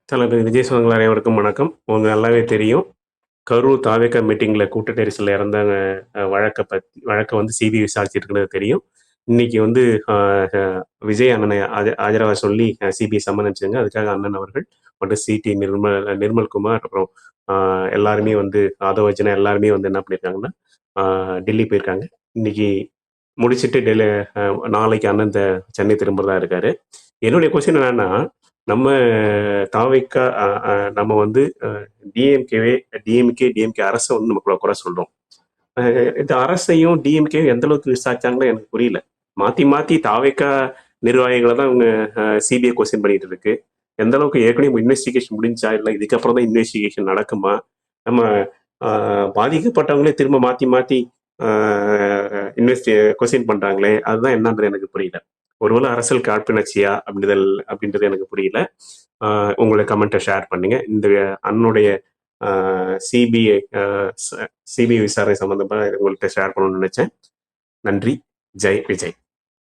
தளபதி விஜய் சொந்தங்கள் அனைவருக்கும் வணக்கம். உங்களுக்கு நல்லாவே தெரியும். கரூர் தாவேகா மீட்டிங்ல கூட்ட நெரிசல்ல இறந்தவங்க வழக்க வந்து சிபிஐ விசாரிச்சுட்டு இருக்கிறது தெரியும். இன்னைக்கு வந்து அ அ விஜய் அண்ணனை ஆஜராக சொல்லி சிபிஐ சம்மன் அனுப்பிச்சாங்க. அதுக்காக அண்ணன் அவர்கள் மற்றும் சிடி நிர்மல்குமார் அப்புறம் எல்லாருமே வந்து ஆதவ அர்ஜுனா எல்லாருமே வந்து என்ன பண்ணியிருக்காங்கன்னா, டெல்லி போயிருக்காங்க. இன்னைக்கு முடிச்சுட்டு நாளைக்கு அண்ணன் சென்னை திரும்புறதா இருக்காரு. என்னுடைய கொஸ்டின் என்னன்னா, நம்ம தாவேக்கா நம்ம வந்து டிஎம்கே அரச வந்து நம்ம குறை சொல்றோம். இந்த அரசையும் டிஎம்கேயும் எந்த அளவுக்கு விசாரிச்சாங்கன்னு எனக்கு புரியல. மாத்தி மாத்தி தாவேக்கா நிர்வாகிகளை தான் இவங்க சிபிஐ கொஸ்டின் பண்ணிட்டு இருக்கு. எந்த அளவுக்கு ஏற்கனவே இன்வெஸ்டிகேஷன் முடிஞ்சா இல்லை இதுக்கப்புறம் தான் இன்வெஸ்டிகேஷன் நடக்குமா? நம்ம பாதிக்கப்பட்டவங்களே திரும்ப மாத்தி மாத்தி கொஸ்டின் பண்றாங்களே, அதுதான் என்னன்றது எனக்கு புரியல. ஒருவேளை அரசியல் காழ்ப்புணர்ச்சியா அப்படின்றது எனக்கு புரியல. உங்களுடைய கமெண்ட்டை ஷேர் பண்ணுங்க. இந்த அண்ணனுடைய சிபிஐ சிபிஐ விசாரணை சம்பந்தமா உங்கள்கிட்ட ஷேர் பண்ணணும்னு நினைச்சேன். நன்றி. ஜெய் விஜய்.